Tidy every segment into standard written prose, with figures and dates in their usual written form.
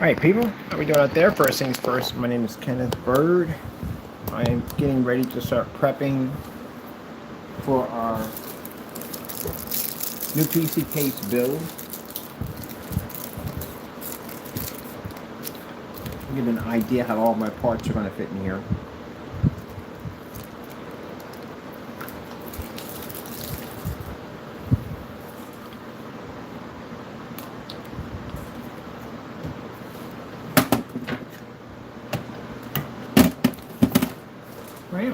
Alright people, how we doing out there? First things first, my name is Kenneth Bird. I am getting ready to start prepping for our new PC case build. I'll give you an idea how all my parts are going to fit in here. Right.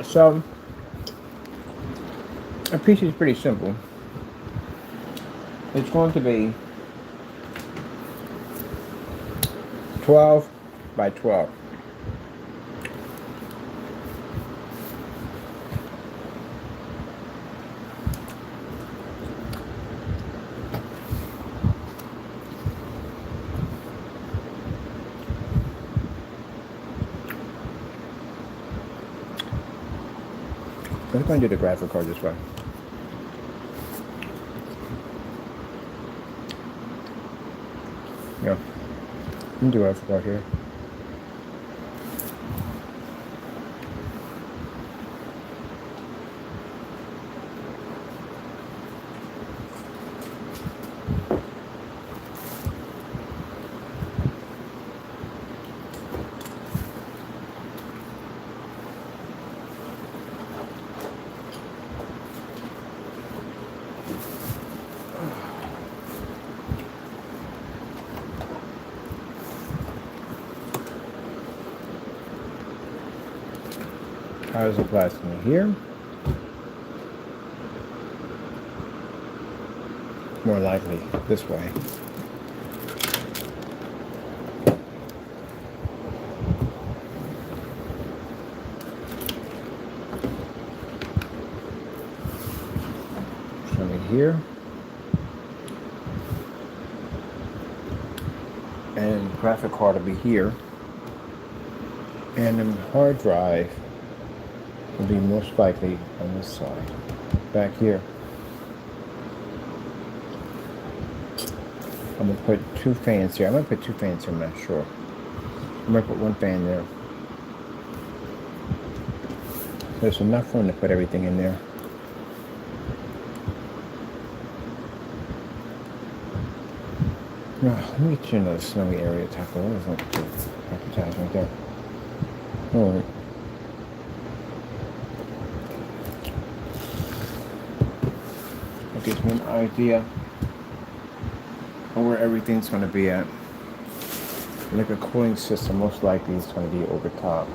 So a piece is pretty simple. It's going to be 12 by 12. I'm going to do the graphic card this way. Yeah, I'm going to do graphic card here. How's the plastic here? More likely this way. Show me here. And graphic card will be here. And the hard drive will be most likely on this side, back here. I'm gonna put two fans here. I'm gonna put two fans here, I'm not sure. I'm gonna put one fan there. There's enough room to put everything in there. Now, let me get you another snowy area to tackle. What is that? Right there. Alright. That gives me an idea of where everything's going to be at. Like a cooling system, most likely is going to be over top.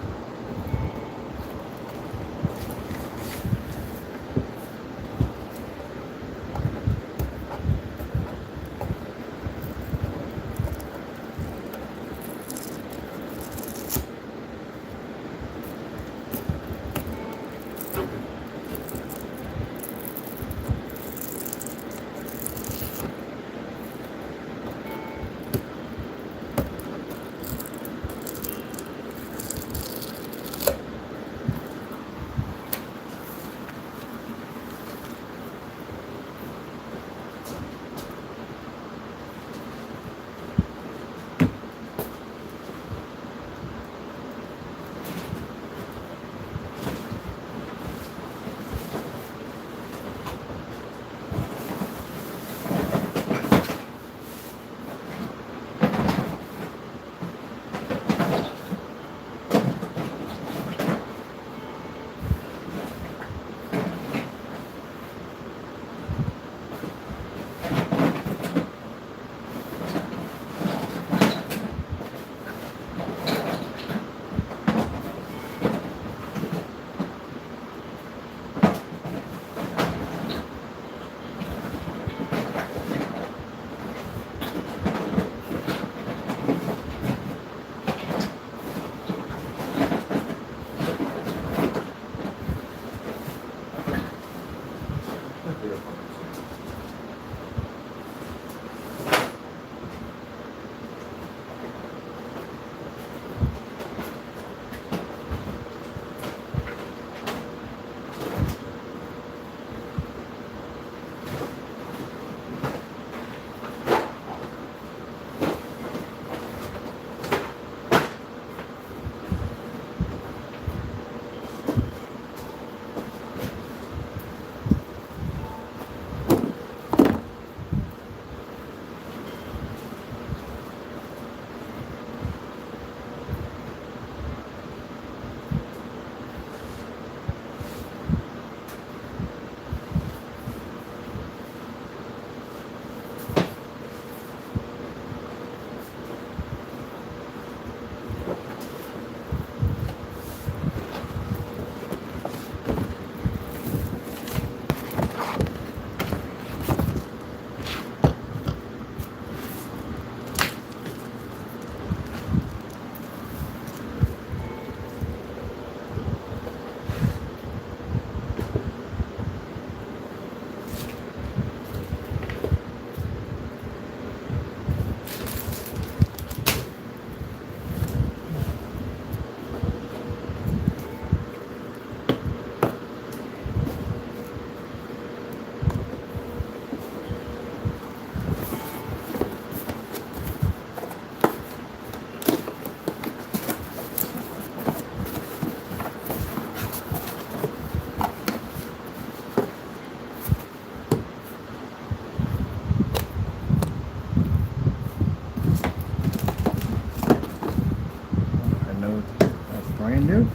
new.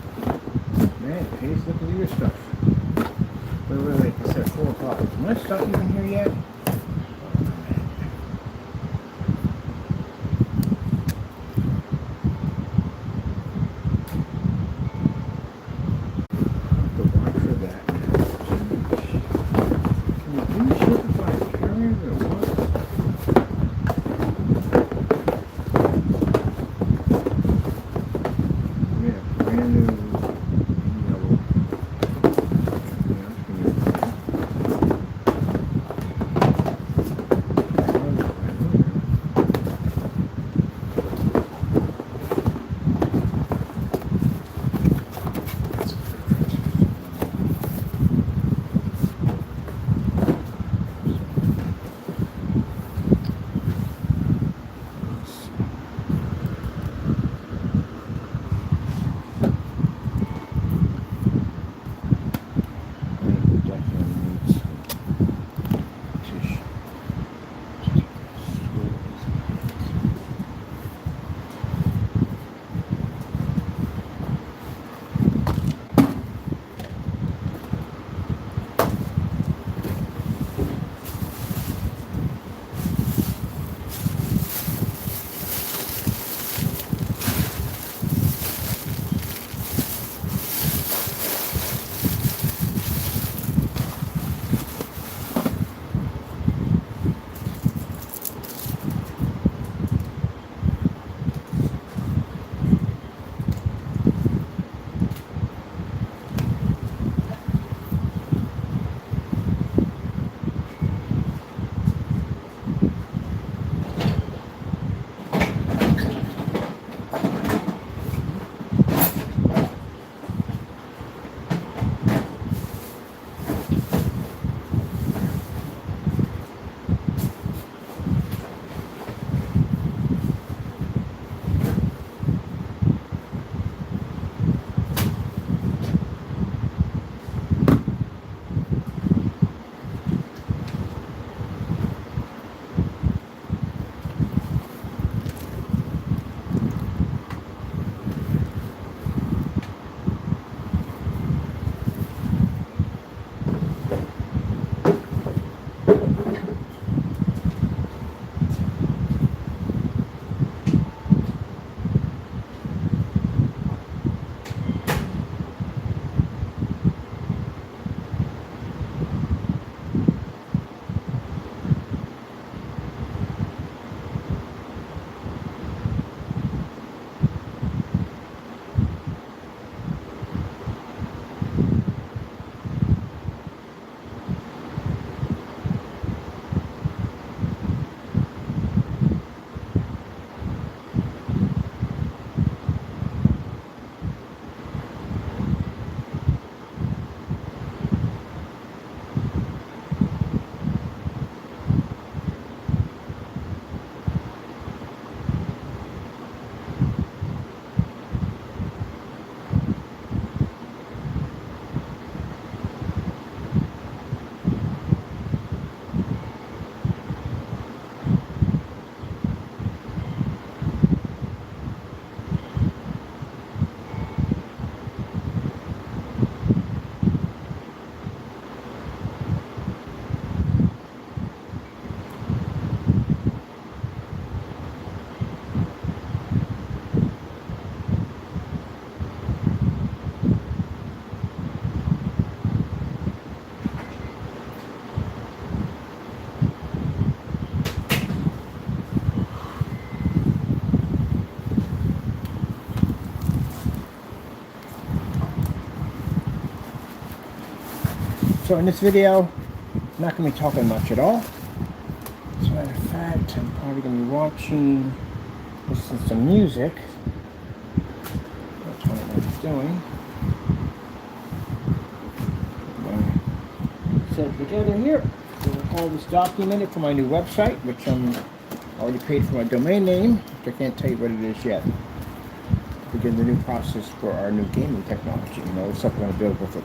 Man, Paige, look at your stuff. Wait. It's at 4 o'clock. Is my stuff even here yet? So in this video, I'm not going to be talking much at all. As a matter of fact, I'm probably going to be watching, listening to some music. That's what I'm doing. Set together here. We'll all this documented for my new website, which I'm already paid for my domain name. I can't tell you what it is yet. Begin the new process for our new gaming technology. You know, stuff we're going to build with it.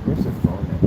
Where's the phone at?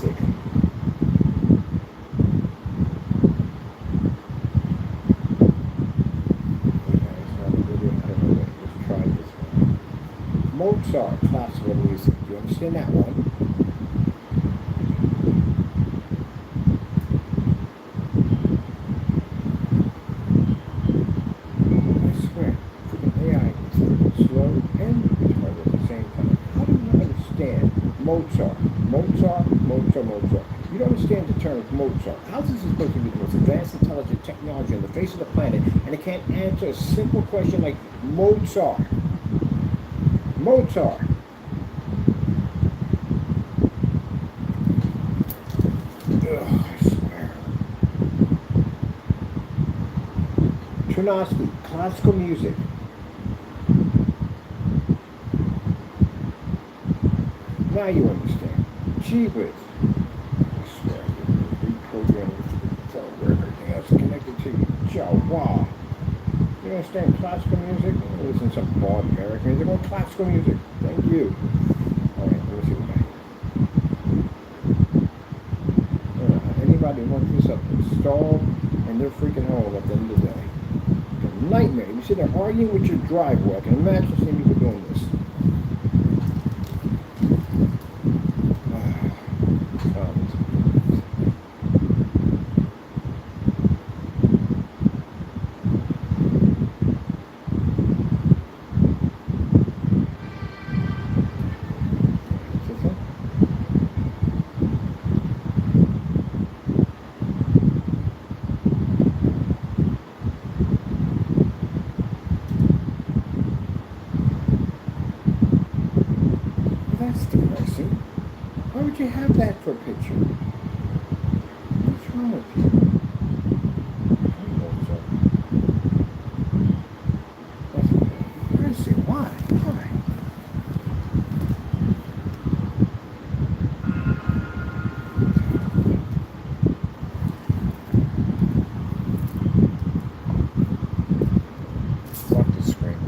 music. Let's try this one. Mozart, classical music. Do you understand that one? I swear, freaking AI is freaking slow and retarded at the same time. How do you understand Mozart? Mozart. You don't understand the term Mozart. How is this supposed to be the most advanced intelligent technology on the face of the planet, and it can't answer a simple question like Mozart? Mozart. Ugh, I swear. Tchaikovsky, classical music. Now you understand. Gee whiz. I swear, reprogramming tell where everything else is connected to you. Wow. You understand classical music? Listen to some bald American music. Well, classical music. Thank you. Alright, let me see what I have. Anybody wants this up installed and they're freaking home at the end of the day. It's a nightmare. You sit there arguing with your driveway. I can imagine seeing people doing this. That's depressing. Why would you have that for a picture? What's wrong with you? I don't know what's up. That's depressing. Why? Why? Fuck the screen.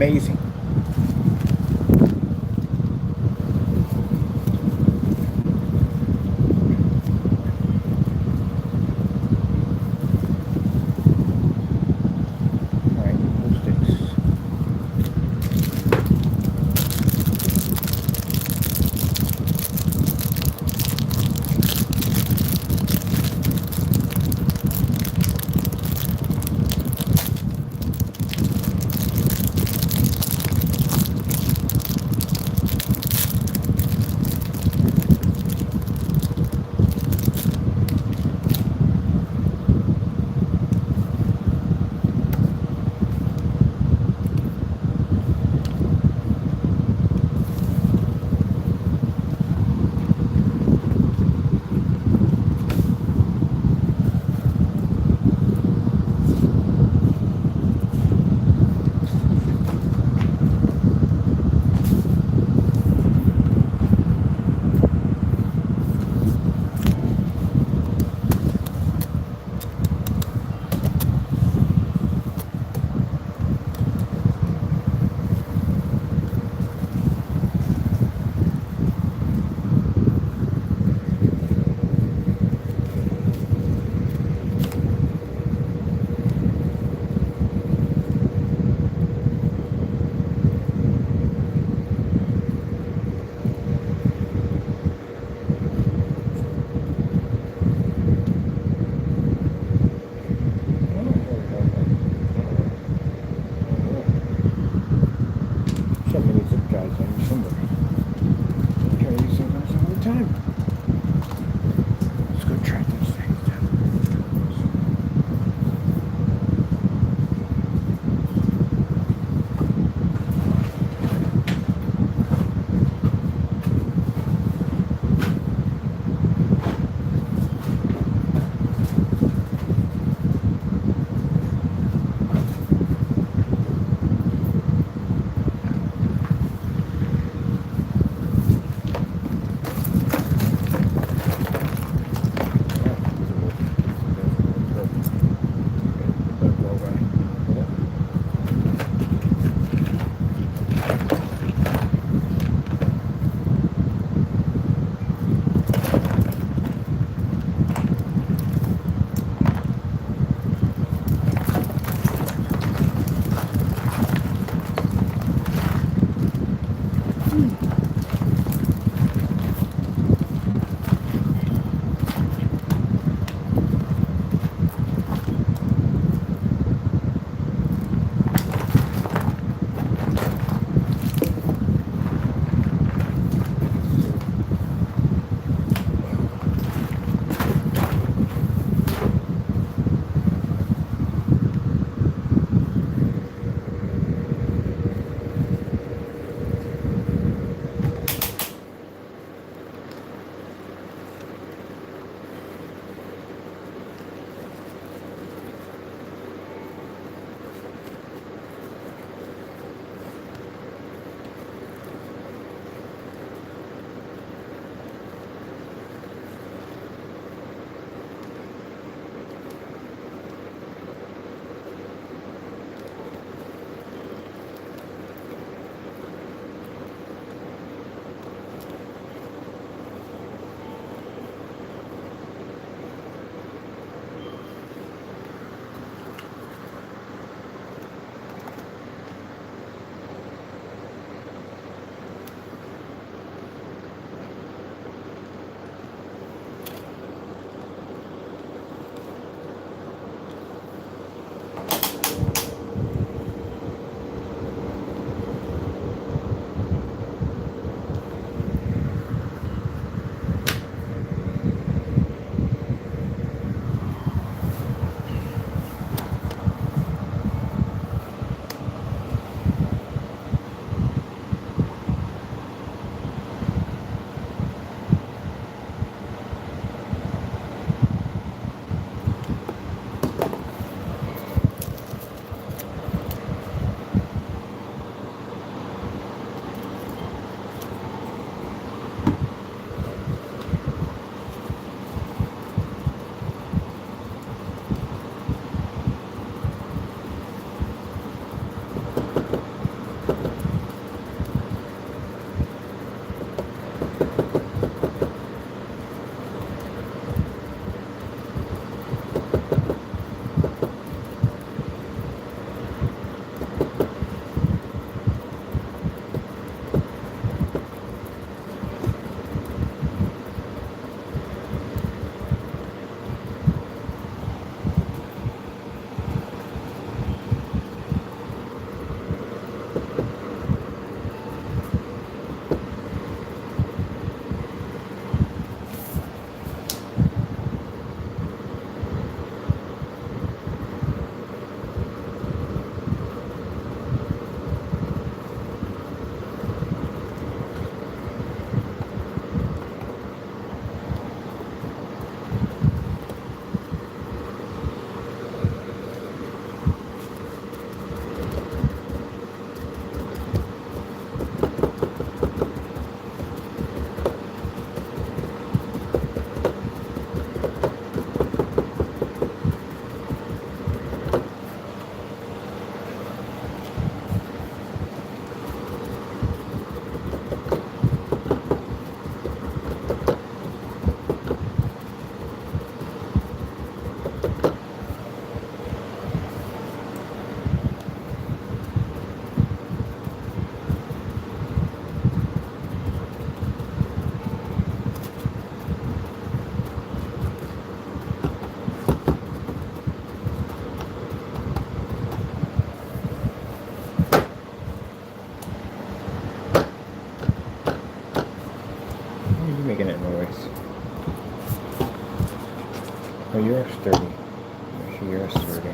amazing. All right, glue sticks. Oh, you're sturdy. Actually, you're sturdy.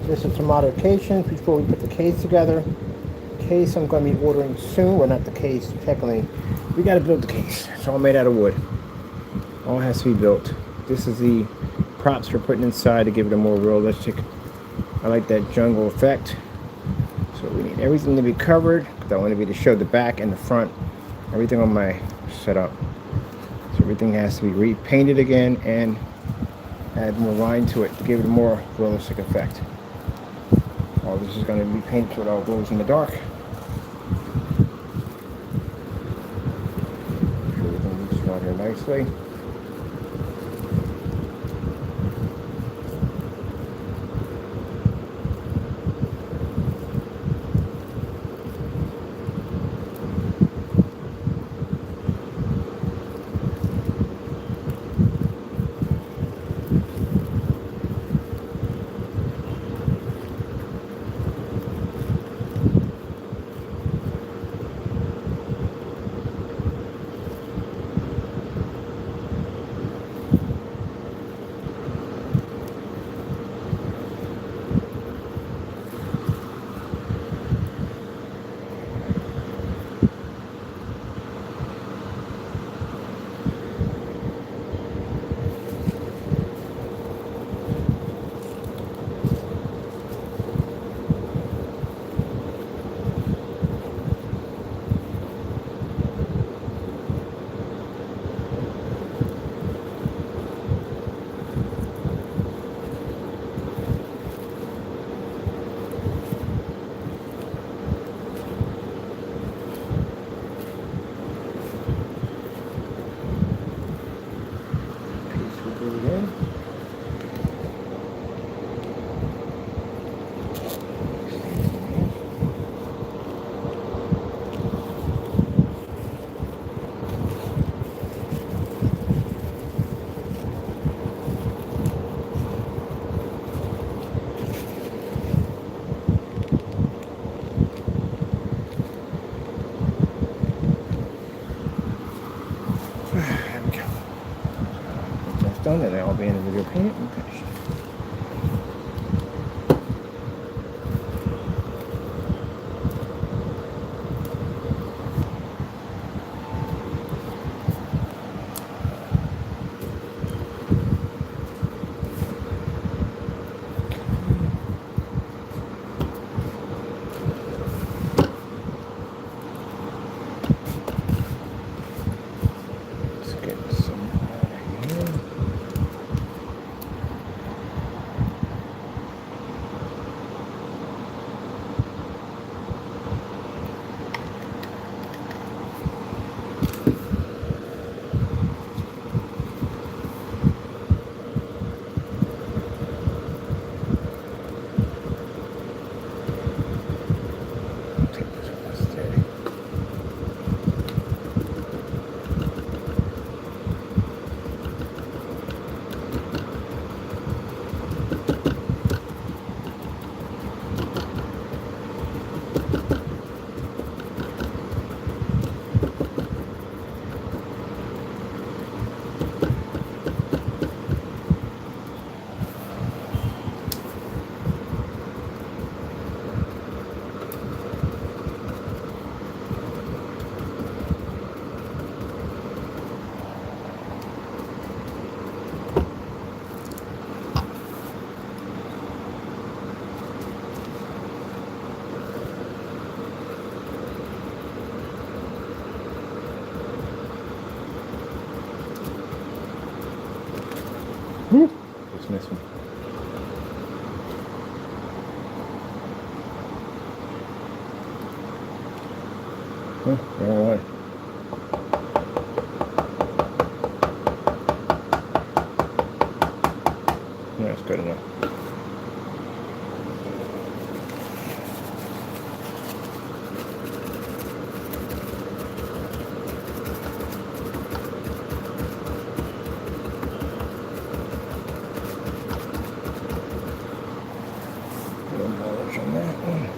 This is some modifications before we put the case together. Case I'm going to be ordering soon. Well, not the case, technically. We got to build the case. It's all made out of wood. All has to be built. This is the props we're putting inside to give it a more realistic. I like that jungle effect. So we need everything to be covered, because I want to be able to show the back and the front, everything on my setup. So everything has to be repainted again and add more line to it to give it a more realistic effect. All this is going to be painted so it all glows in the dark. Everything looks right here nicely. Done, and I'll be in the video paint and finished. Let's get some out of here. Wrong one. No, that's good enough. On that one.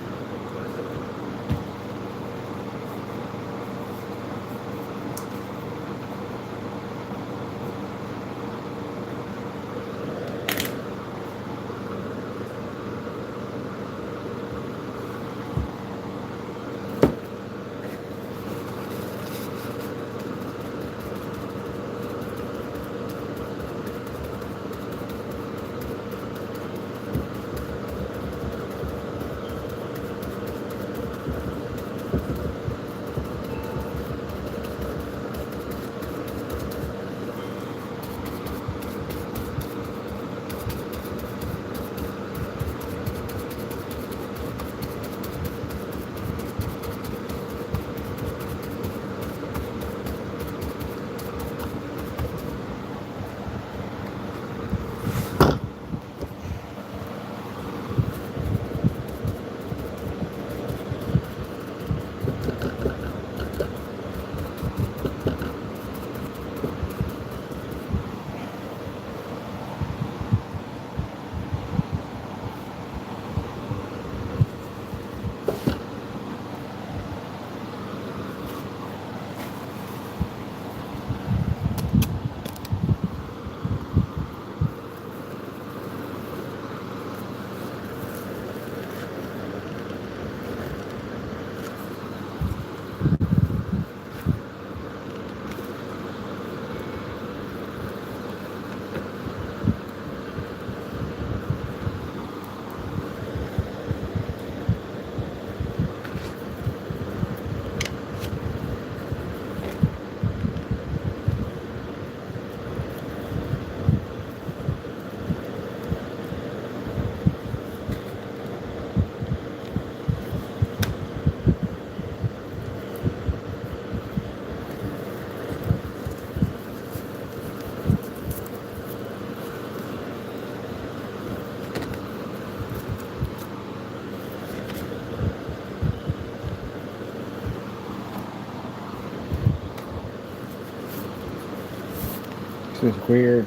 This is weird.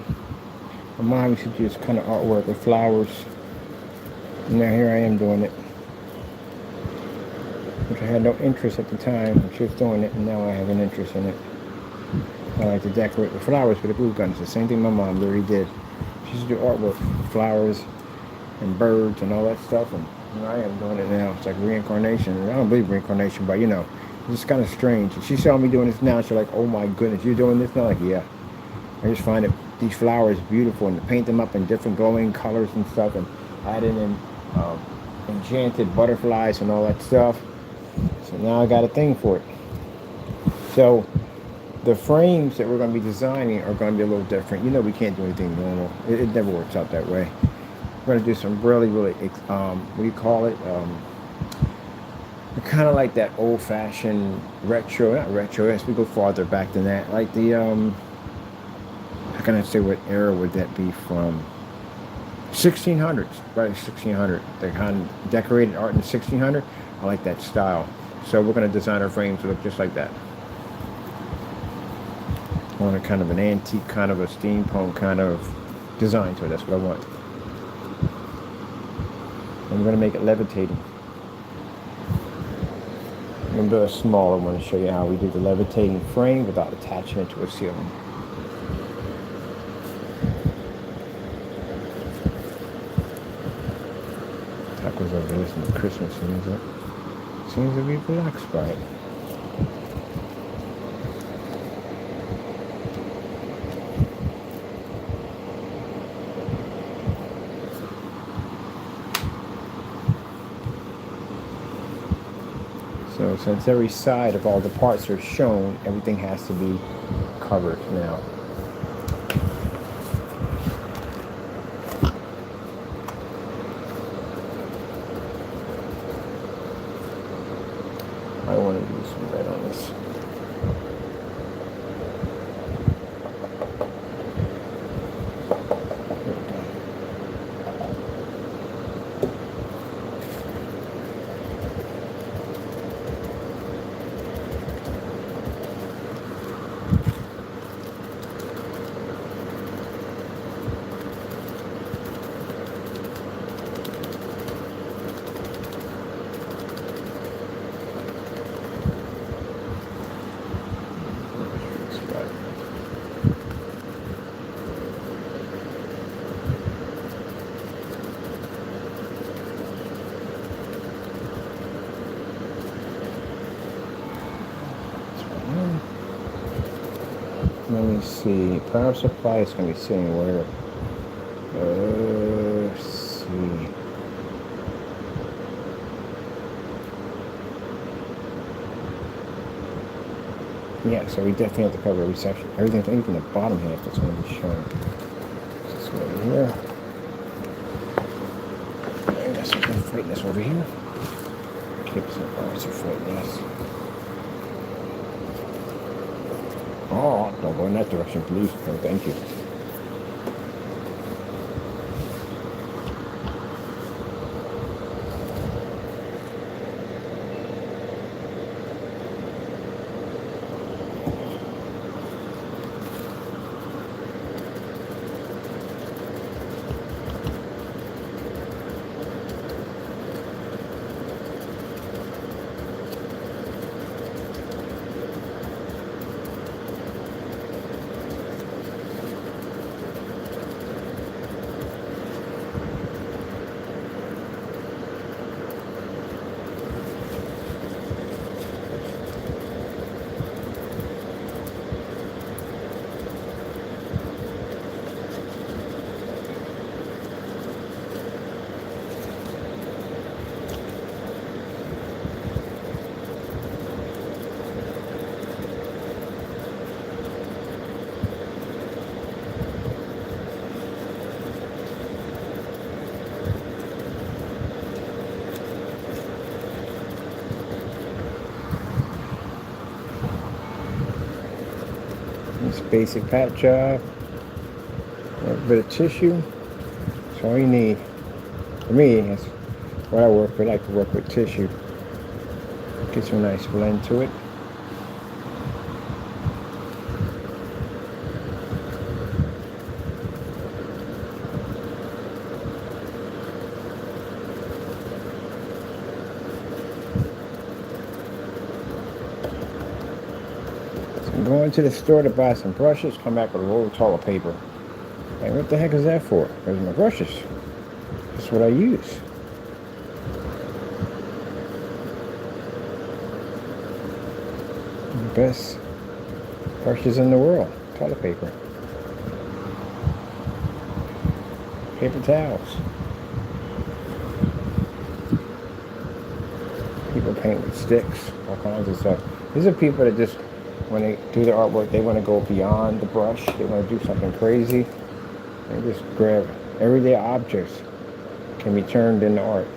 My mom used to do this kind of artwork with flowers. And now here I am doing it. Which I had no interest at the time when she was doing it, and now I have an interest in it. I like to decorate with flowers with the glue guns. The same thing my mom already did. She used to do artwork, flowers and birds and all that stuff, and here I am doing it now. It's like reincarnation. I don't believe reincarnation, but you know, it's kind of strange. And she saw me doing this now. She's like, "Oh my goodness, you're doing this now?" Like, yeah. I just find it these flowers beautiful, and to paint them up in different glowing colors and stuff, and adding in enchanted butterflies and all that stuff. So now I got a thing for it. So the frames that we're going to be designing are going to be a little different. You know, we can't do anything normal. It never works out that way. We're going to do some really, what do you call it? Kind of like that old-fashioned retro, not retro, as we go farther back than that. Like the, how can I say what era would that be from? 1600s, right? 1600. The kind of decorated art in the 1600. I like that style. So we're going to design our frames to look just like that. I want a kind of an antique, kind of a steampunk kind of design to it. That's what I want. And we're going to make it levitating. I'm going to build a smaller one to show you how we do the levitating frame without attaching it to a ceiling. Tacos over there listening to Christmas music. Seems to be black Sprite. So since every side of all the parts are shown, everything has to be covered now. I want to use some red on this. Let me see. Power supply is going to be sitting where? Let's see. Yeah, so we definitely have to cover every section. Everything, even the bottom half that's going to be shown. This over here. I guess we can straighten this over here. Keep some parts of this. Oh, don't go in that direction, please. No, thank you. This basic pat job, a bit of tissue. That's all you need. For me, that's what I work with. I like to work with tissue. Gets a nice blend to it. I'm going to the store to buy some brushes, come back with a roll of toilet paper. Hey, what the heck is that for? There's my brushes. That's what I use. The best brushes in the world. Toilet paper. Paper towels. People paint with sticks, all kinds of stuff. These are people that just, when they do their artwork, they want to go beyond the brush. They want to do something crazy. They just grab everyday objects can be turned into art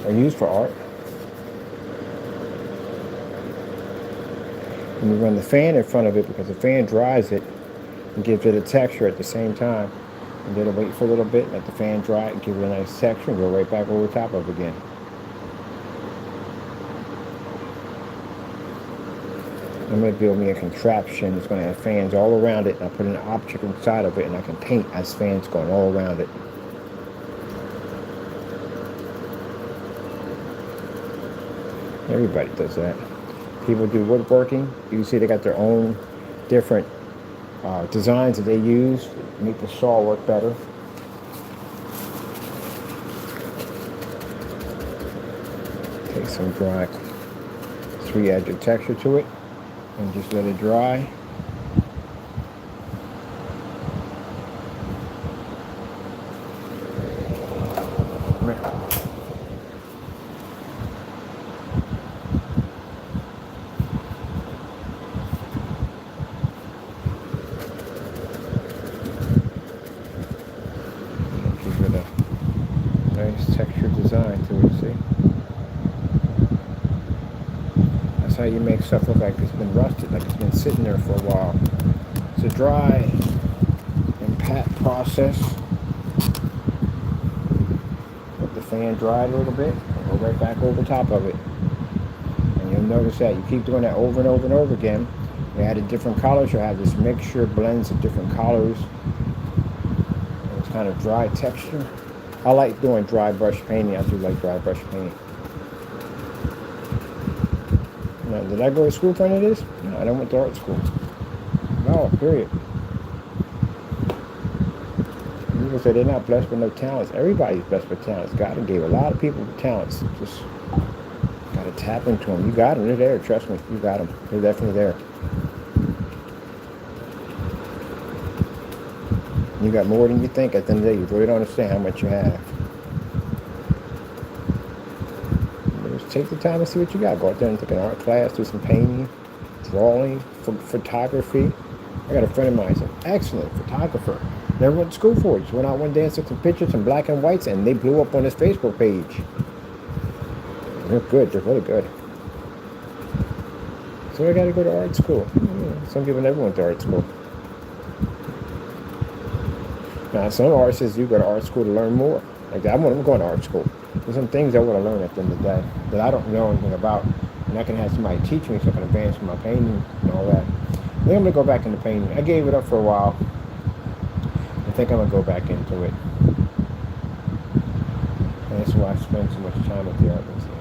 or used for art. And you run the fan in front of it because the fan dries it and gives it a texture at the same time. And then wait for a little bit, let the fan dry and give it a nice texture and go right back over the top of it again. I'm going to build me a contraption. It's going to have fans all around it. And I'll put an object inside of it and I can paint as fans going all around it. Everybody does that. People do woodworking. You can see they got their own different designs that they use to make the saw work better. Take some dry 3-edge texture to it. And just let it dry. Give it a nice texture design to it, see? how you make stuff look like it's been rusted, like it's been sitting there for a while. It's a dry and pat process. Let the fan dry a little bit and go right back over top of it. And you'll notice that you keep doing that over and over and over again. You added different colors, you'll have this mixture, blends of different colors. And it's kind of dry texture. I like doing dry brush painting. I do like dry brush painting. Now, did I go to school for any of this? No, I don't went to art school. No, period. People say they're not blessed with no talents. Everybody's blessed with talents. God gave a lot of people talents. Just got to tap into them. You got them. They're there. Trust me. You got them. They're definitely there. You got more than you think at the end of the day. You really don't understand how much you have. Just take the time and see what you got. Go out there and take an art class, do some painting, drawing, photography. I got a friend of mine who's an excellent photographer. Never went to school for it. Just went out one day and took some pictures, some black and whites, and they blew up on his Facebook page. They're good. They're really good. So I got to go to art school. Some people never went to art school. Now, some artists do go to art school to learn more. Like I'm going to art school. There's some things I want to learn at the end of the day that I don't know anything about, and I can have somebody teach me so I can advance my painting and all that. I think I'm going to go back into painting. I gave it up for a while. I think I'm going to go back into it. And that's why I spend so much time at the art museum.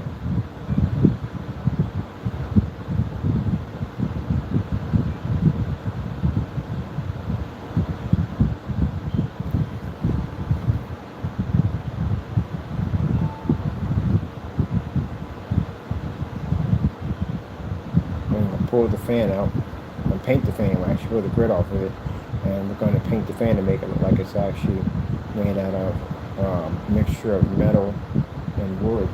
Pull the fan out and paint the fan. We'll actually pull the grid off of it, and we're going to paint the fan to make it look like it's actually made out of mixture of metal and wood.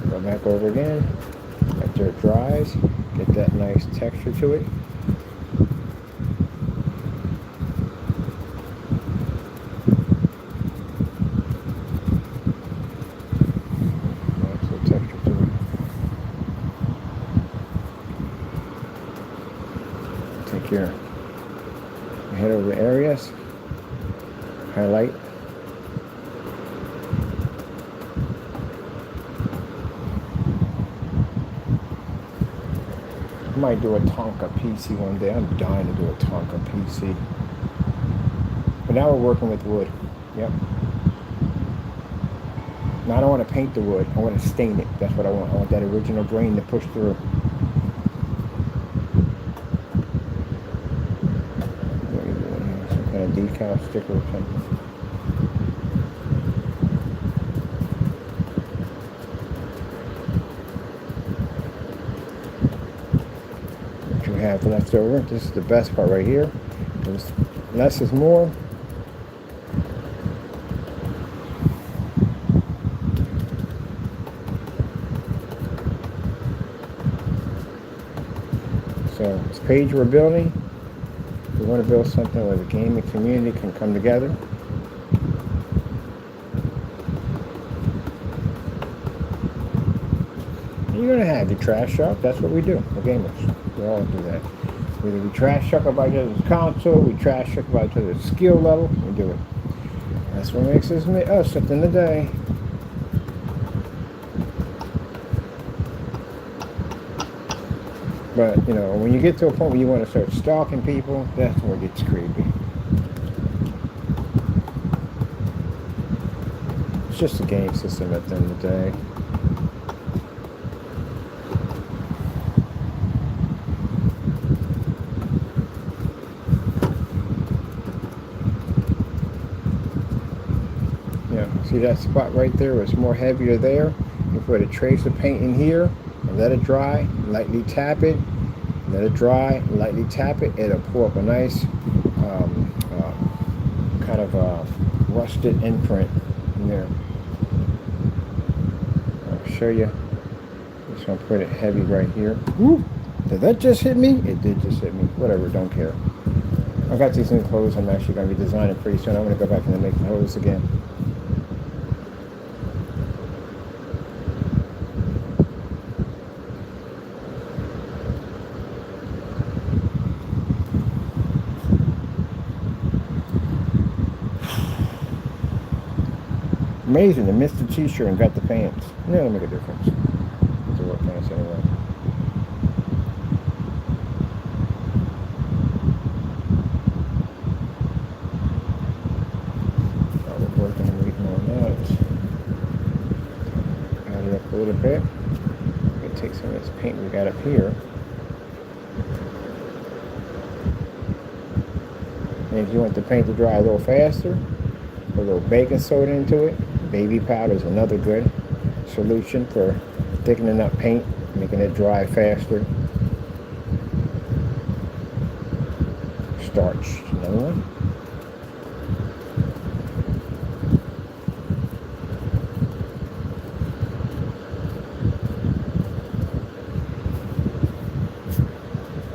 Go back over again after it dries, get that nice texture to it. Here, head over the areas, highlight, I might do a Tonka PC one day. I'm dying to do a Tonka PC, but now we're working with wood. Yep. Now I don't want to paint the wood, I want to stain it. That's what I want. I want that original grain to push through. Decal sticker or something. What you have left over, this is the best part right here. Less is more. So this page we're building, we want to build something where the gaming community can come together. You're going to have your trash talk. That's what we do. We're gamers. We all do that. Whether we trash talk about each other's console, we trash talk about each other's skill level, we do it. That's what makes us at the end of the day. But, you know, when you get to a point where you want to start stalking people, that's where it gets creepy. It's just a game system at the end of the day. Yeah, see that spot right there? It's more heavier there. You put a trace of paint in here. Let it dry, lightly tap it, let it dry, lightly tap it, it'll pull up a nice kind of rusted imprint in there. I'll show you. Just gonna put it heavy right here. Woo! Did that just hit me? It did just hit me. Whatever, don't care. I got these new clothes I'm actually gonna be designing pretty soon. I'm gonna go back and make the hose again. Amazing, they missed the t-shirt and got the pants. Yeah, it'll make a difference. These are work pants anyway. While we're working and waiting on that, add it up a little bit. I'm going to take some of this paint we got up here. And if you want the paint to dry a little faster, put a little baking soda into it. Baby powder is another good solution for thickening up paint, making it dry faster. Starch, another one.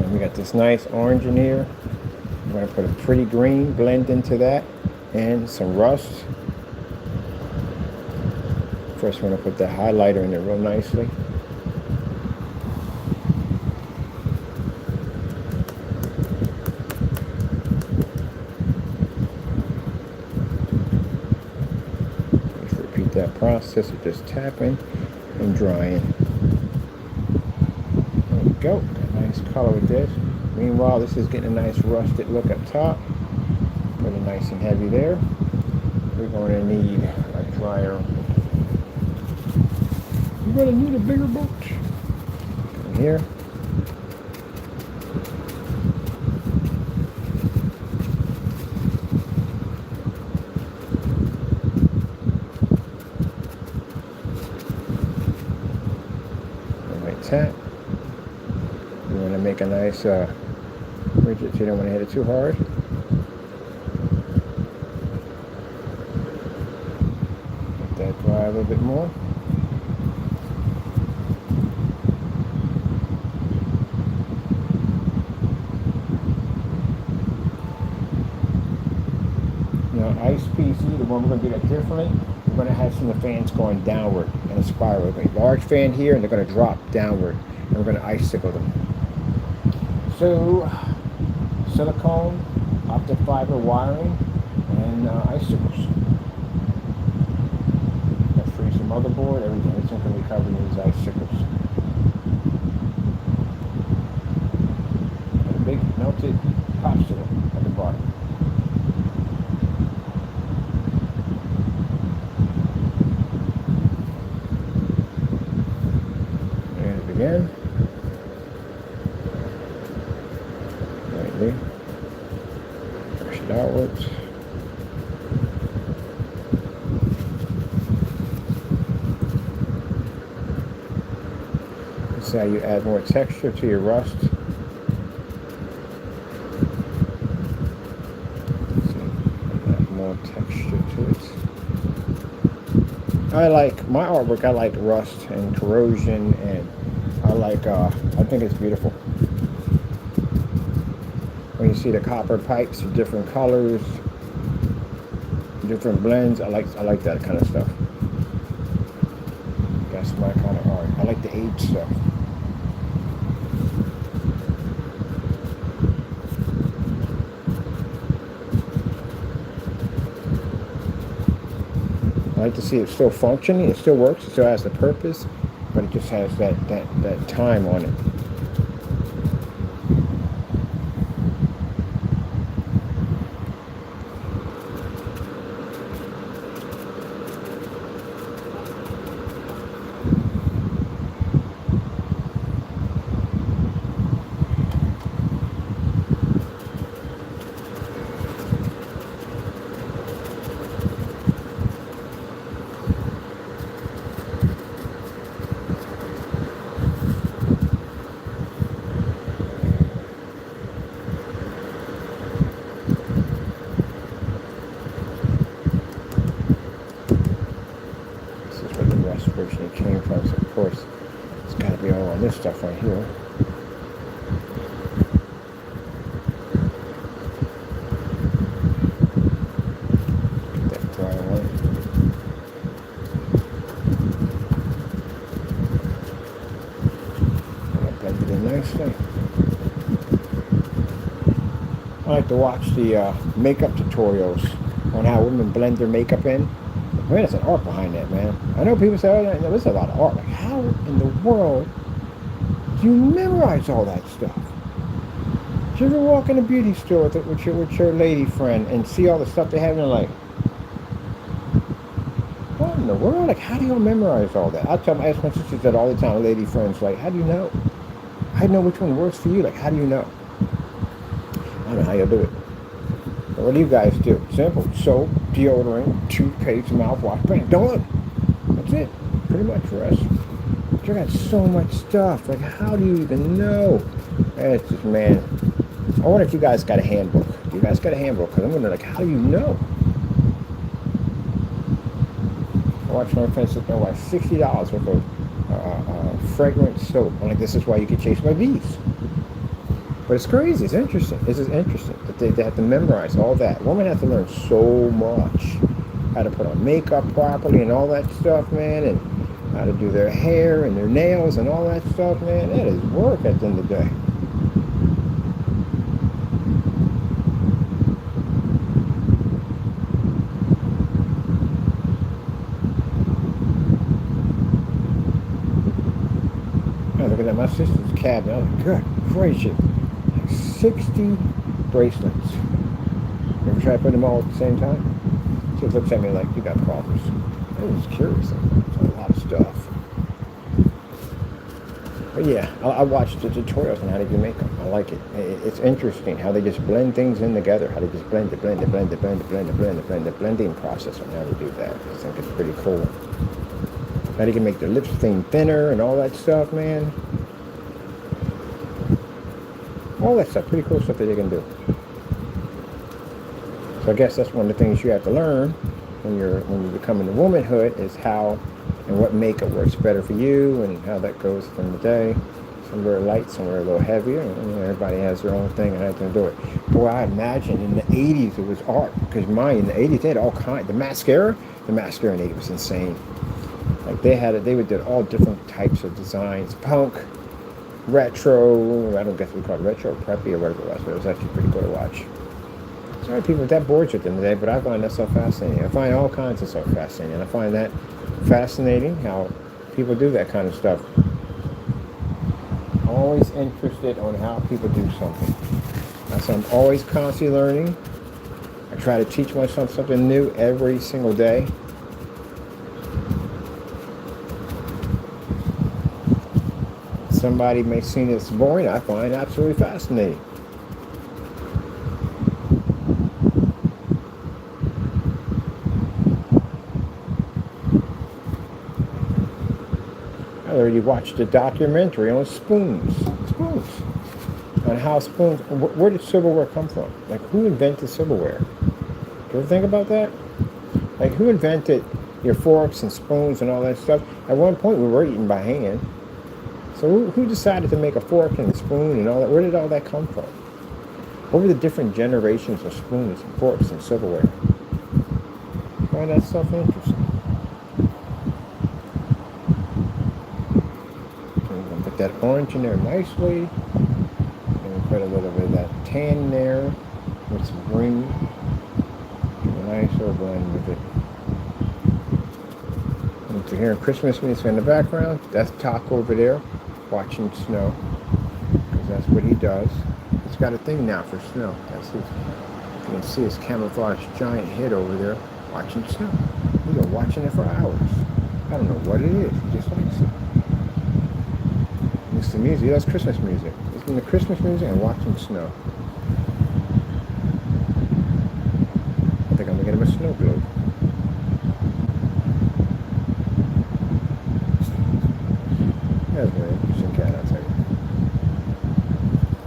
And we got this nice orange in here. I'm going to put a pretty green blend into that and some rust. First, we're going to put the highlighter in there real nicely. Just repeat that process of just tapping and drying. There we go. Got a nice color with this. Meanwhile, this is getting a nice rusted look up top. Put it nice and heavy there. We're going to need a dryer. You're going to need a bigger boat. Come here. Right tap. You want to make a nice ridge, so you don't want to hit it too hard. Let that dry a little bit more. Now, ice piece, the one we're going to do that differently. We're going to have some of the fans going downward in a spiral. We're going to large fan here, and they're going to drop downward, and we're going to icicle them. So, silicone, optic fiber wiring, and icicles. That's free some motherboard, everything can be covered in these icicles. And a big melted popsicle at the bottom. And it again. Lightly. Push it outwards. This is how you add more texture to your rust. Add more texture to it. I like my artwork. I like rust and corrosion, and I think it's beautiful. When you see the copper pipes of different colors, different blends, I like that kind of stuff. That's my kind of art. I like the age stuff. I like to see it still functioning. It still works. It still has the purpose, but it just has that time on it. Version it came from, so of course it's got to be all on this stuff right here. Get that dry away. And I blend it in nicely. I like to watch the makeup tutorials on how women blend their makeup in. Man, there's an art behind that, man. I know people say, oh, there's a lot of art. Like, how in the world do you memorize all that stuff? Did you ever walk in a beauty store with your lady friend and see all the stuff they have and you're like, what in the world? Like, how do you memorize all that? I ask my sisters that all the time, lady friends, like, how do you know? I know which one works for you. Like, how do you know? I don't know how you do it. But what do you guys do? Simple. Soap, deodorant, toothpaste, mouthwash, paint. Done. That's it. Pretty much for us. You got so much stuff. Like, how do you even know? It's just, man. I wonder if you guys got a handbook. You guys got a handbook? Because I'm wondering, like, how do you know? I watched my friend sit there and watch $60 worth of fragrant soap. I'm like, this is why you get chased by bees. But it's crazy. It's interesting. This is interesting that they have to memorize all that. Women have to learn so much. How to put on makeup properly and all that stuff, man. And how to do their hair and their nails and all that stuff, man. That is work at the end of the day. I was looking at my sister's cabinet. I was like, good gracious. 60 bracelets. You ever try to put them all at the same time? She looks at me like, you got problems. I was curious. It's a lot of stuff. But yeah, I watched the tutorials on how to do makeup. I like it. It's interesting how they just blend things in together. How they just blend the blending process on how to do that. I think it's pretty cool. How they can make their lips thing thinner and all that stuff, man. All that stuff, pretty cool stuff that they can do. So I guess that's one of the things you have to learn when you become into womanhood is how and what makeup works better for you and how that goes from the day. Somewhere light, somewhere a little heavier. And everybody has their own thing and how they do it. Boy, I imagine in the 80s it was art. Because in the 80s they had all kinds. The mascara in the 80s was insane. Like they did all different types of designs. Punk, retro, I don't guess we call it retro, preppy or whatever it was, but it was actually pretty cool to watch. Sorry people, that bored you at the end of the day, but I find that so fascinating. I find all kinds of stuff fascinating. I find that fascinating how people do that kind of stuff. Always interested on how people do something. So I'm always constantly learning. I try to teach myself something new every single day. Somebody may see this boring, I find absolutely fascinating. I already watched a documentary on spoons. On how spoons, where did silverware come from? Like, who invented silverware? Do you ever think about that? Like, who invented your forks and spoons and all that stuff? At one point, we were eating by hand. So who decided to make a fork and a spoon and all that? Where did all that come from? What were the different generations of spoons and forks and silverware? I find that stuff interesting. So we're going to put that orange in there nicely. And we put a little bit of that tan in there with some green. Get a nice little blend with it. And if you're hearing Christmas music in the background, that's Taco over there. Watching snow, because that's what he does. He's got a thing now for snow. That's his. You can see his camouflage giant head over there watching snow. He's been watching it for hours. I don't know what it is. He just likes it. It's the music. He loves Christmas music. Listening to Christmas music and watching snow. I think I'm gonna get him a snow globe. That's very interesting cat, I'll tell you.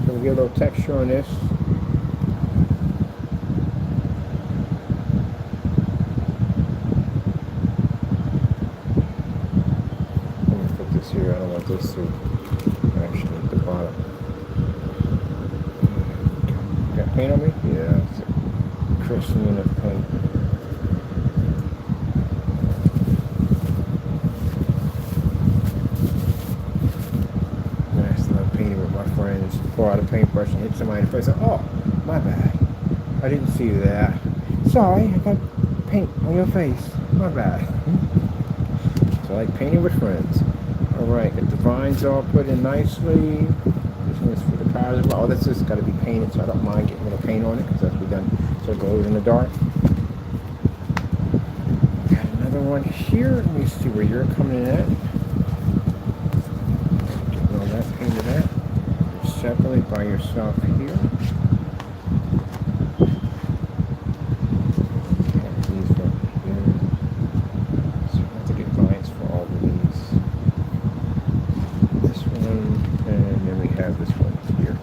So we get a little texture on this. Let me put this here. I don't want this to actually hit the bottom. Got paint on me? Yeah, it's a christening of paint. Pull out a paintbrush and hit somebody in the face. Oh, my bad. I didn't see that. Sorry, I got paint on your face. my bad. So I like painting with friends. Alright, got the vines all put in nicely. This one's for the cars as well. Oh, this has got to be painted, so I don't mind getting a little paint on it because that's what we've done so it glows in the dark. Got another one here. Let me see where you're coming in at. Getting all that painted out. Separately by yourself here. These over here. So I have to get vines for all of these. This one, and then we have this one here.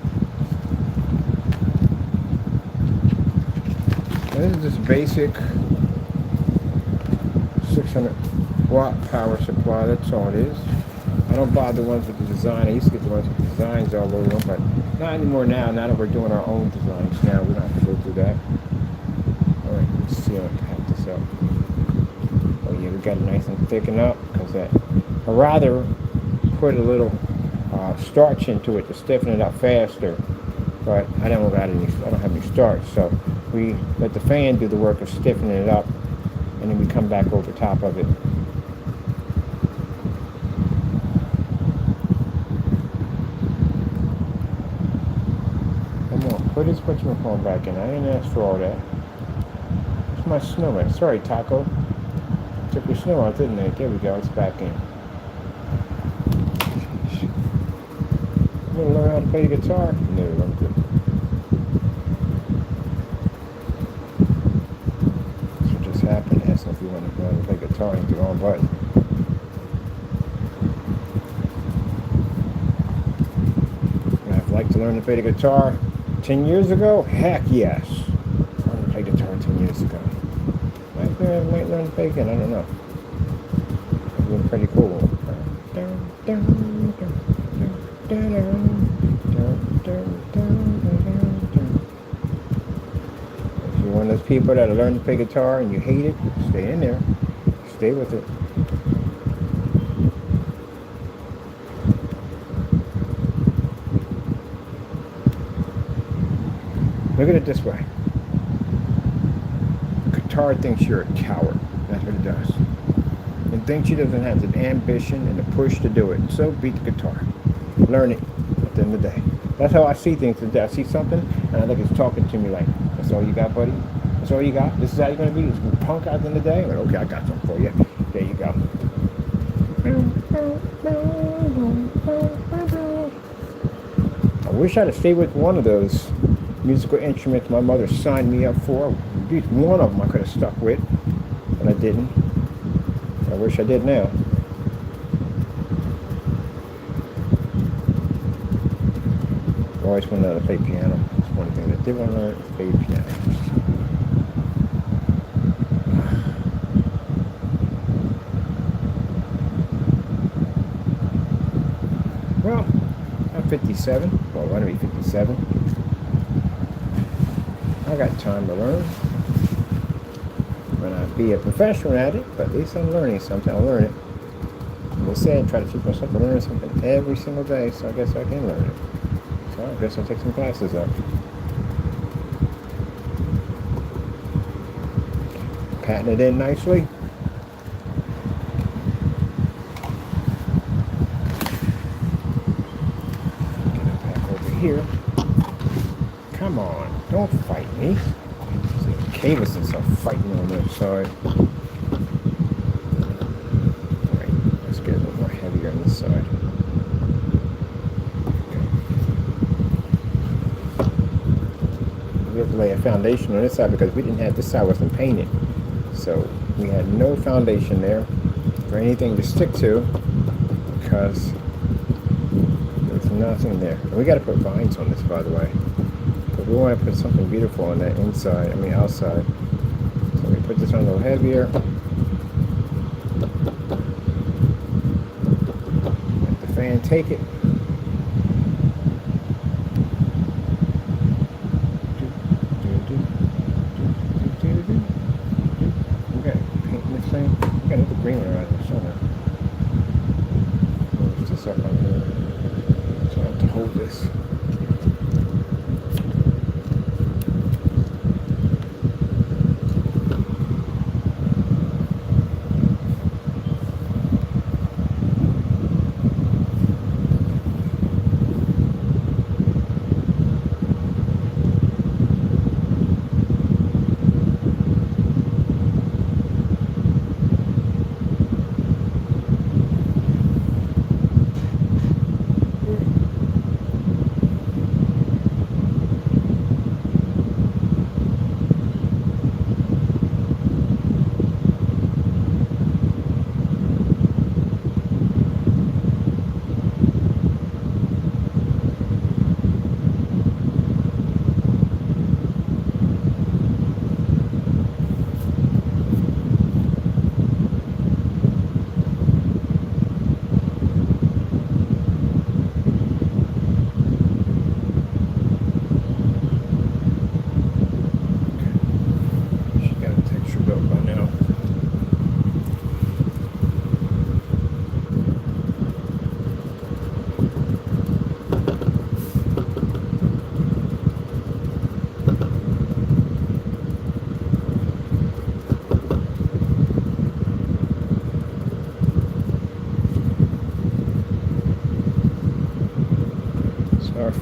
Now this is just basic 600 watt power supply. That's all it is. I don't buy the ones with the design. I used to get the ones with the designs all over them, but not anymore now. Now that we're doing our own designs now, we don't have to go through that. Alright, let's see how to pack this up. Oh yeah, we got it nice and thicken up, because that, I'd rather put a little starch into it to stiffen it up faster, but I don't have any starch, so we let the fan do the work of stiffening it up, and then we come back over top of it. Put his whatchamacallit back in. I didn't ask for all that. It's my snowman. Sorry, Taco. Took your snow out, didn't it? There we go. It's back in. You want to learn how to play the guitar? No, I'm good. That's what just happened. Asking if you want to learn how to play guitar and hit the wrong button. I'd like to learn to play the guitar. 10 years ago? Heck yes. I learned to play guitar 10 years ago. I might learn to play again, I don't know. It's been pretty cool. If you're one of those people that learn to play guitar and you hate it, stay in there. Stay with it. Look at it this way. Guitar thinks you're a coward. That's what it does. It thinks she doesn't have the ambition and the push to do it. So beat the guitar. Learn it at the end of the day. That's how I see things today. I see something and I think it's talking to me like, that's all you got, buddy? That's all you got? This is how you're going to be? It's going to be punk out at the end of the day? I'm like, okay, I got something for you. There you go. I wish I'd have stayed with one of those musical instruments my mother signed me up for. At least one of them I could have stuck with, but I didn't. I wish I did now. I always wanted to learn to play piano. That's one thing I did want to learn to play piano. Well, I'm 57. Well, I want to be 57. I got time to learn. Might not be a professional at it, but at least I'm learning something. I'll learn it. They say I try to teach myself to learn something every single day, so I guess I can learn it. So I guess I'll take some classes up. Patting it in nicely. Get it back over here. Come on, don't fight me. See, Cavis and stuff fighting on the side. Alright, let's get a little more heavier on this side. Okay. We have to lay a foundation on this side because we didn't have, this side wasn't painted. So we had no foundation there for anything to stick to because there's nothing there. And we got to put vines on this, by the way. We want to put something beautiful on that inside, outside. So we put this on a little heavier. Let the fan take it. Okay, painting this thing. We got another green one around the center. Move this up on here. So I have to hold this.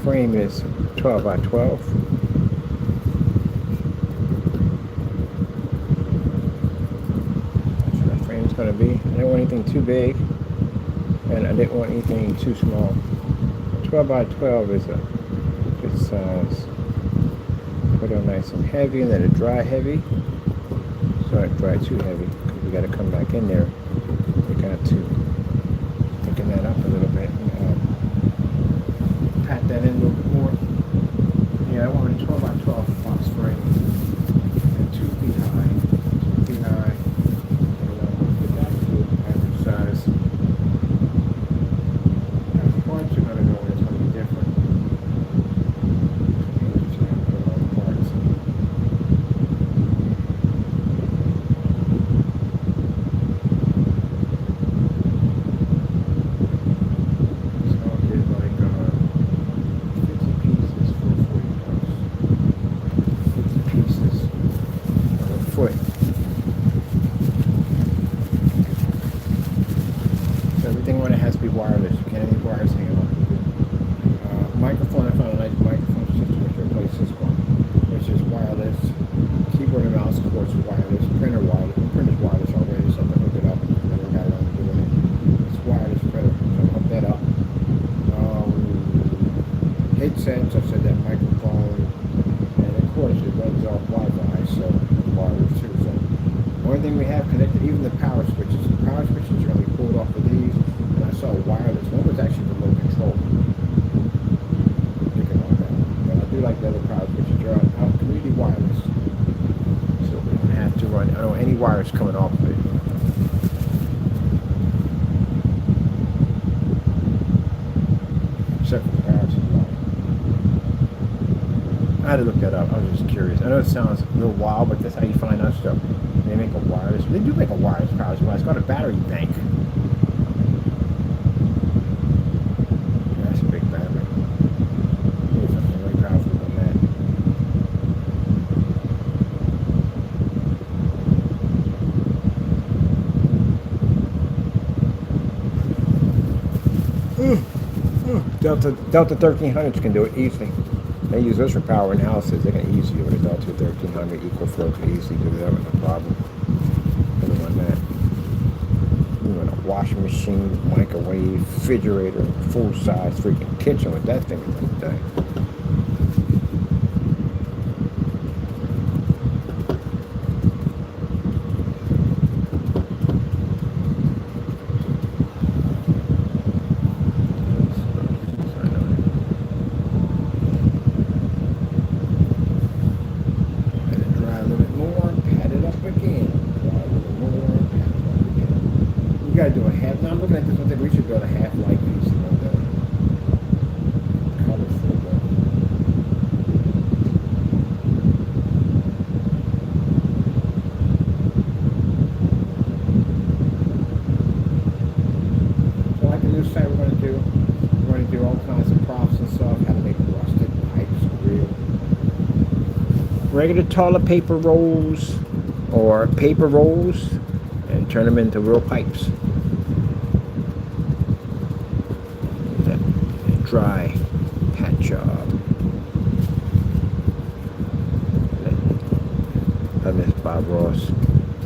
frame is 12 by 12. That's what the frame's going to be. I didn't want anything too big, and I didn't want anything too small. 12 by 12 is a good size. Put it nice and heavy, and let it dry heavy. So it dry too heavy, because we got to come back in there. We got to thicken that up a little bit. Pat that in a little bit more. Yeah, I want a 12 by 12 box frame. And 2 feet high. 2 feet high. And get that to average size. Now, the parts are going to go in, it's going to be different. Everything on it has to be wireless. You can't have any wires hanging off. Microphone, I found a nice microphone system which replaces this one, which is wireless. Keyboard and mouse, of course, is wireless. Printer wireless. The printer's wireless already, so I'm going to hook it up. I never got around to doing it. It's wireless printer, so I'm going to hook that up. Headsets, I said that microphone, and of course it runs off Wi-Fi, so it's wireless too. So the only thing we have connected, even the power switches. The power switches are going to be pulled off of these. I saw wireless. One was actually remote control. Thinking about that. But I do like the other power switches. They're out completely wireless. So we don't have to run. I don't want any wires coming off of it. Except for the power supply. I had to look that up. I was just curious. I know it sounds a little wild, but that's how you find out stuff. They make a wireless. They do make a wireless power supply. It's got a battery bank. Delta 1300s can do it easily. They use this for power in houses. They can easily do it. Delta 1300 equal flow can easily do that with no problem. Other than that, you want a washing machine, microwave, refrigerator, full size freaking kitchen with that thing at the day. You gotta do a half. Now I'm looking at this one thing. We should build a half light piece on the colors for the. So like the new site we're going to do all kinds of props and stuff. How to make rusted pipes real. Regular toilet paper rolls or paper rolls and turn them into real pipes. Dry pat job. I miss Bob Ross.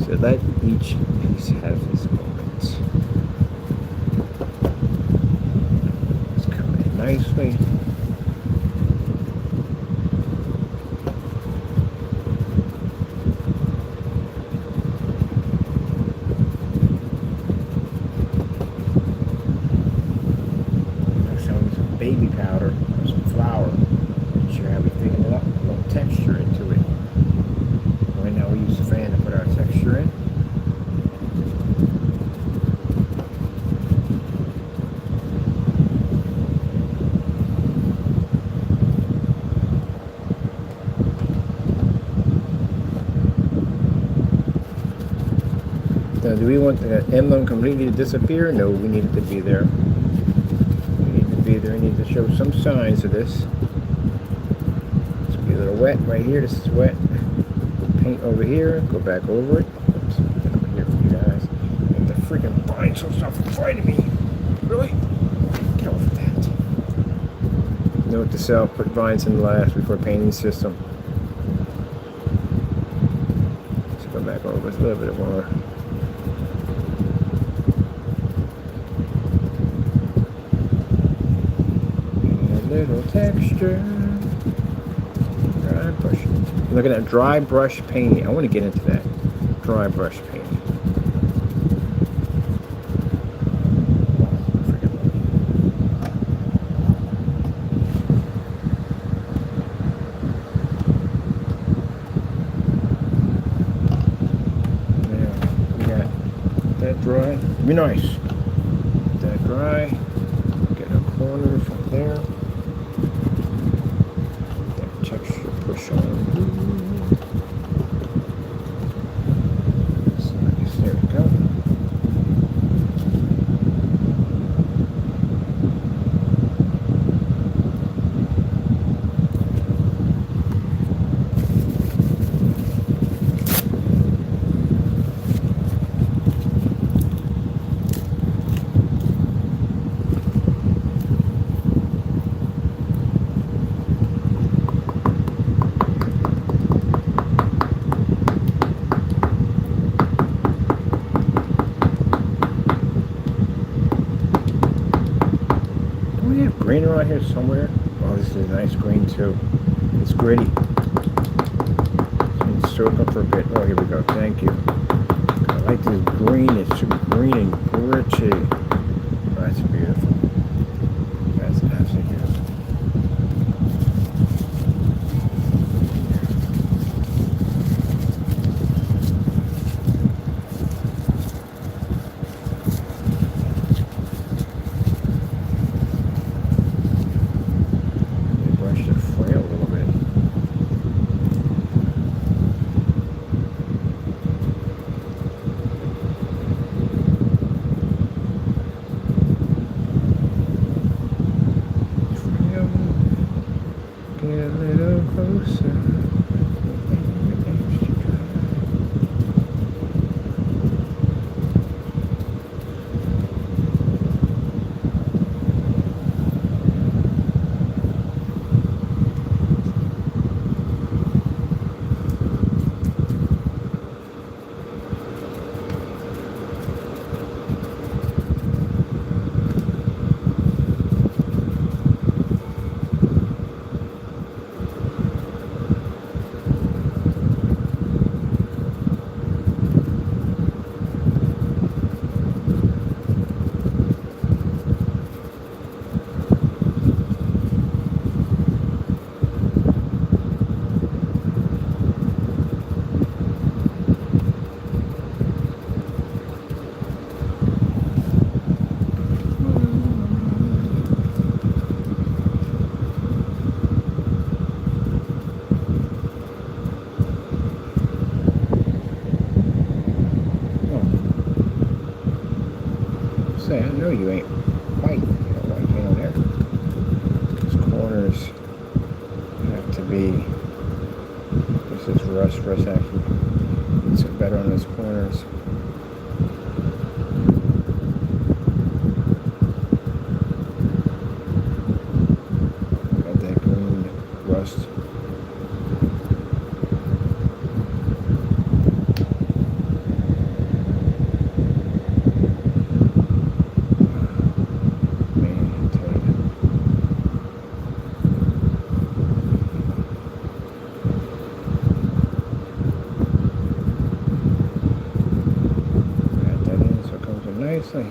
So let each piece have its moment. It's coming nicely. Baby powder or some flour. Make sure how we thicken it up, a little texture into it. Right now we use the fan to put our texture in. Now, do we want the emblem completely to disappear? No, we need it to be there. There need to show some signs of this. It's be a little wet right here. This is wet. Paint over here. Go back over it. Oops, get over here for you guys. And the freaking vine so stop fighting me. Really? Get off of that. Note to self, put vines in last before painting system. Let's go back over with a little bit more. And a little texture. Dry brush. Look at that dry brush painting. I want to get into that. Dry brush painting. Dry, be nice. That dry. Get a corner from there. That texture push on. Nice. There we go. Green around here somewhere. Oh, this is a nice green too. It's gritty. It's soaking for a bit. Oh, here we go. Thank you. I like this green. It's super green and gritty. That's beautiful. That's absolutely beautiful. I know you ain't white. You got white paint on there. These corners have to be. This is rust. Rust actually needs it better on those corners. Got that green rust. Nicely.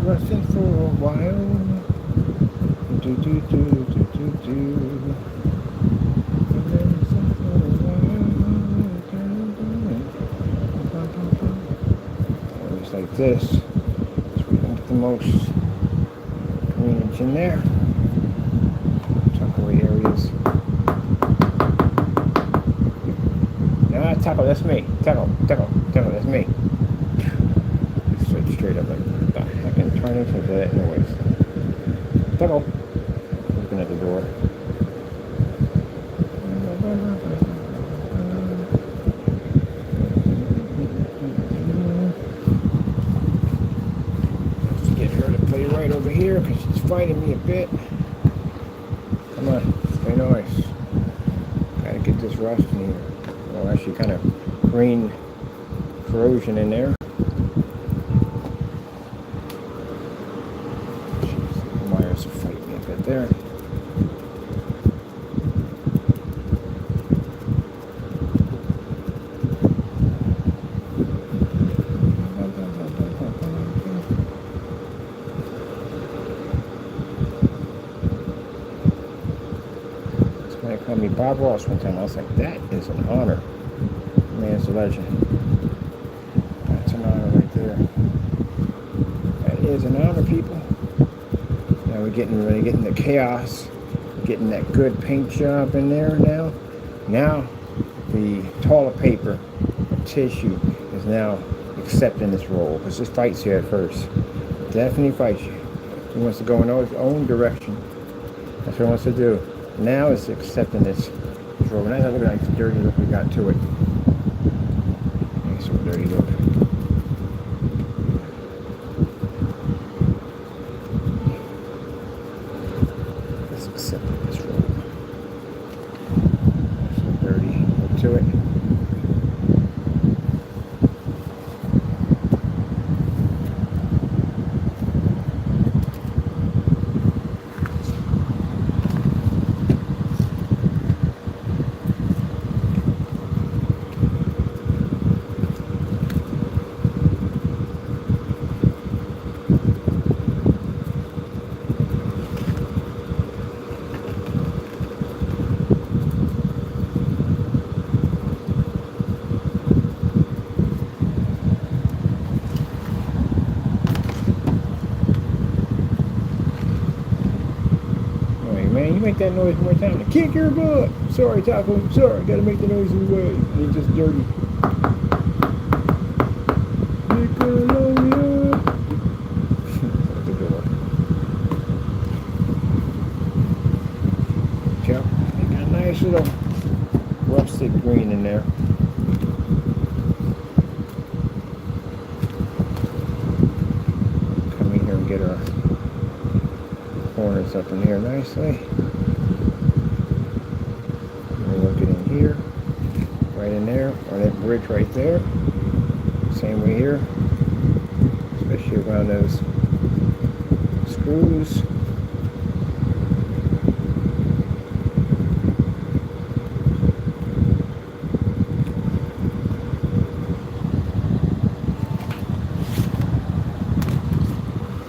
rusting for a while. Do do do do do do. Just like this, so we can get the most drainage in there. Tuck away areas. No, Taco, that's me. Taco, that's me. Straight up like, what the heck, and turning for that anyways. Taco. Looking at the door. Let's get her to play right over here because she's fighting me a bit. Come on, stay nice. Gotta get this rust in here. Well, actually kind of green corrosion in there. Wires are fighting me a bit there. Somebody called me Bob Ross one time. I was like, that is an honor. Man's a legend. That's an honor right there. That is an honor, people. Now we're getting the chaos. We're getting that good paint job in there now. Now the toilet paper, the tissue, is now accepting this role. Because this fights you at first. Definitely fights you. He wants to go in his own direction. That's what he wants to do. Now it's accepting this role. Now look at that dirty look we got to it. Nice little dirty look. Let's accept this role. Nice little dirty look to it. Man, you make that noise more time to kick your butt. Sorry, Taco. Sorry, gotta make the noise anyway. And it's just dirty. The door. Yep, they got a nice little rustic green in there. Come in here and get our corners up in here nicely. And look it in here, right in there, or that bridge right there. Same way here, especially around those screws.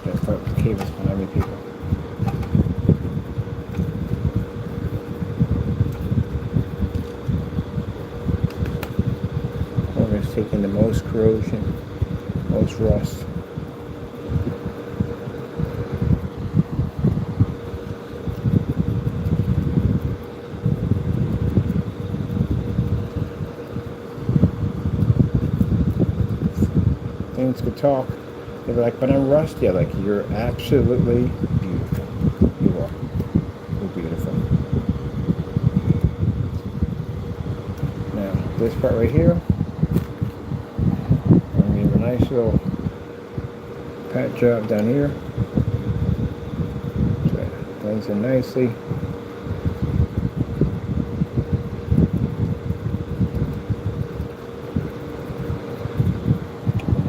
Gotta start with the cables behind me, people. Taking the most corrosion, most rust. Things could talk. They're like, but I'm rusty. I'm like, you're absolutely beautiful. You are. You're beautiful. Now, this part right here. Nice little pat job down here. So that blends in nicely.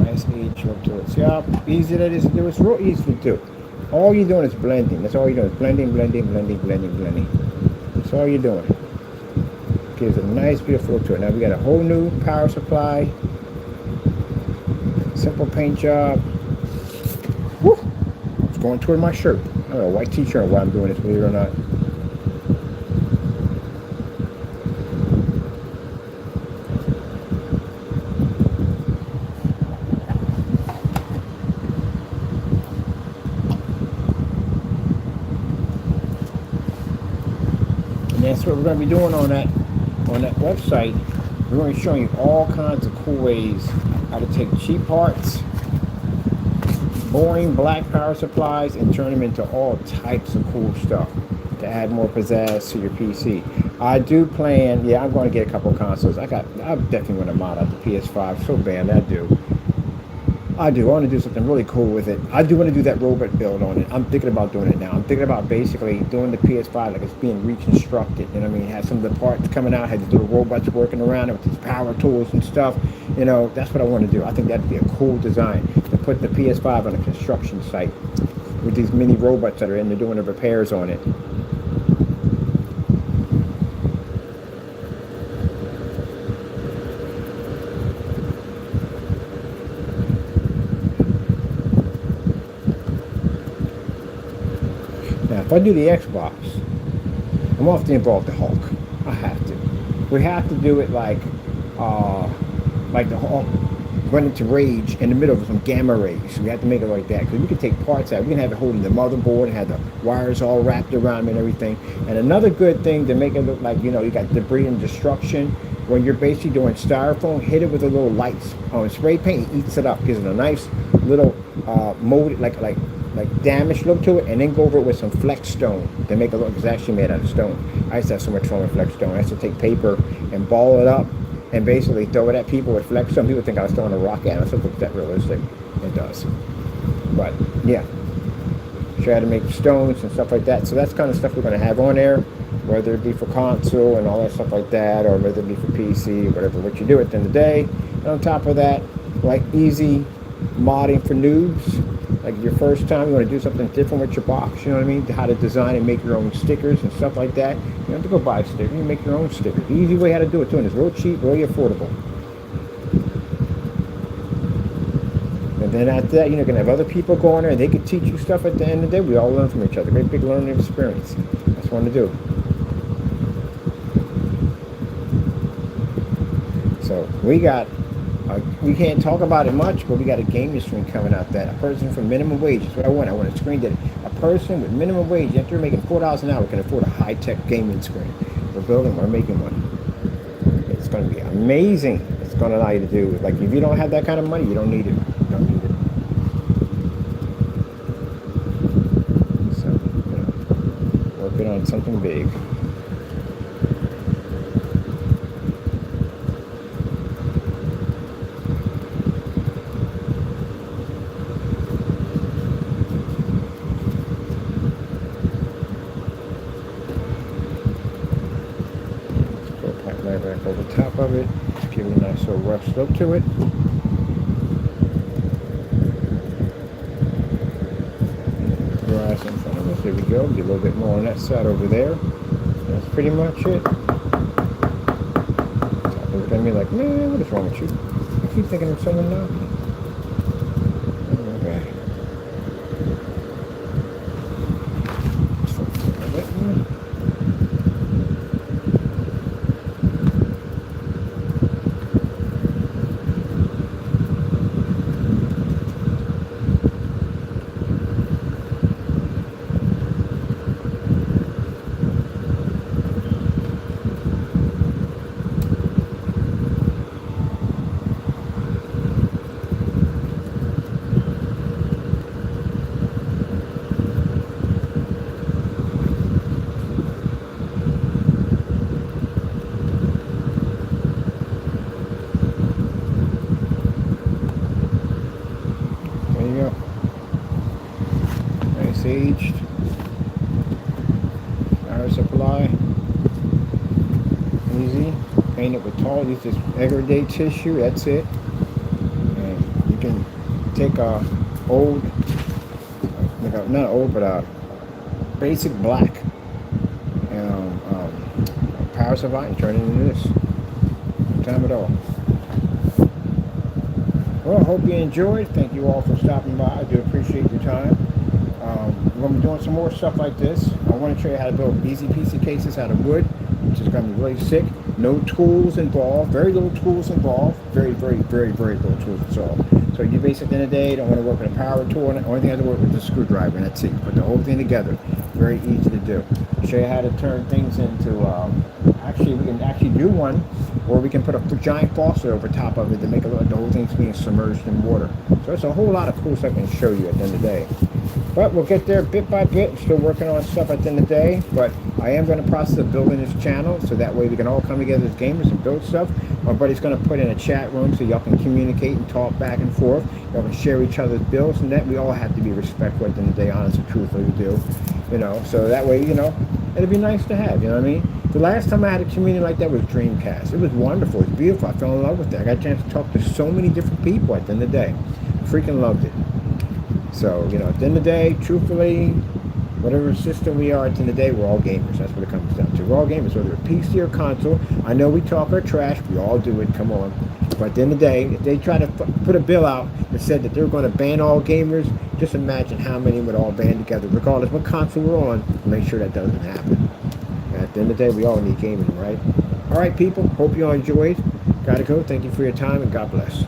Nice edge up to it. See how easy that is to do? It's real easy to do. All you're doing is blending. That's all you're doing is blending. That's all you're doing. Gives a nice beautiful look to it. Now we got a whole new power supply. Simple paint job. Woo! going toward my shirt. I don't know, white t-shirt while I'm doing this, believe it or not. And that's what we're going to be doing on that website. We're going to be showing you all kinds of cool ways how to take cheap parts, boring black power supplies, and turn them into all types of cool stuff to add more pizzazz to your PC. I do plan, yeah, I'm going to get a couple consoles. I definitely want to mod out the PS5 so bad. I want to do something really cool with it. I do want to do that robot build on it. I'm thinking about doing it now. I'm thinking about basically doing the PS5 like it's being reconstructed. You know what I mean? It has some of the parts coming out, had these little robots working around it with these power tools and stuff. You know, that's what I want to do. I think that'd be a cool design to put the PS5 on a construction site with these mini robots that are in there doing the repairs on it. Now, if I do the Xbox, I'm off to involve the Hulk. I have to. We have to do it like the Hulk run into rage in the middle of some gamma rays. We have to make it like that because we can take parts out. We can have it holding the motherboard and have the wires all wrapped around and everything. And another good thing to make it look like, you know, you got debris and destruction. When you're basically doing styrofoam, hit it with a little light spray paint. It eats it up, gives it a nice little molded like damaged look to it, and then go over it with some flex stone to make it look like it's actually made out of stone. I used to have so much fun with flex stone. I used to take paper and ball it up and basically throw it at people with flex stone. People think I was throwing a rock at them. It doesn't look that realistic. It does. But yeah, try to make stones and stuff like that. So that's kind of stuff we're going to have on there, whether it be for console and all that stuff like that, or whether it be for PC or whatever, what you do at the end of the day. And on top of that, like easy modding for noobs. Like your first time, you want to do something different with your box, you know what I mean? How to design and make your own stickers and stuff like that. You don't have to go buy a sticker, you make your own sticker. The easy way how to do it too, and it's real cheap, really affordable. And then after that, you're going to have other people go on there, and they can teach you stuff at the end of the day. We all learn from each other. Great big learning experience. That's what I want to do. So we can't talk about it much, but we got a gaming screen coming out that a person for minimum wage is what I want. I want a screen that a person with minimum wage, after making $4 an hour, can afford a high-tech gaming screen. We're making one. It's going to be amazing. It's going to allow you to do, like, if you don't have that kind of money, you don't need it. You don't need it. So, you know, working on something big. Back over top of it, give it a nice little rough slope to it. Grass in front of us, there we go. Get a little bit more on that side over there. That's pretty much it. Top is gonna be like, man, what is wrong with you? I keep thinking of someone knocking. Okay. Aged power supply, easy. Paint it with tall. Use this everyday tissue. That's it. And you can take a old, not old, but a basic black power supply and turn it into this. No time at all. Well, I hope you enjoyed. Thank you all for stopping by. I do appreciate your time. We're going to be doing some more stuff like this. I want to show you how to build easy peasy cases out of wood, which is going to be really sick. No tools involved, very little tools involved, very little tools involved. So you basically, in the day, don't want to work with a power tool, and the only thing I have to work with is a screwdriver, and that's it. Put the whole thing together. Very easy to do. I'll show you how to turn things into, actually, we can actually do one, or we can put a giant faucet over top of it to make it look like the whole thing's being submerged in water. So it's a whole lot of cool stuff I can show you at the end of the day. But we'll get there bit by bit. Still working on stuff at the end of the day. But I am going to process of building this channel so that way we can all come together as gamers and build stuff. My buddy's going to put in a chat room so y'all can communicate and talk back and forth. Y'all can share each other's builds, and that we all have to be respectful at the end of the day, honest and truthful we do. You know, so that way, you know, it'd be nice to have, you know what I mean? The last time I had a community like that was Dreamcast. It was wonderful. It was beautiful. I fell in love with it. I got a chance to talk to so many different people at the end of the day. Freaking loved it. So, you know, at the end of the day, truthfully, whatever system we are at the end of the day, we're all gamers. That's what it comes down to. We're all gamers, whether it's PC or console. I know we talk our trash. We all do it. Come on. But at the end of the day, if they try to put a bill out that said that they're going to ban all gamers, just imagine how many would all band together, regardless what console we're on, to make sure that doesn't happen. And at the end of the day, we all need gaming, right? All right, people. Hope you all enjoyed. Gotta go. Thank you for your time, and God bless.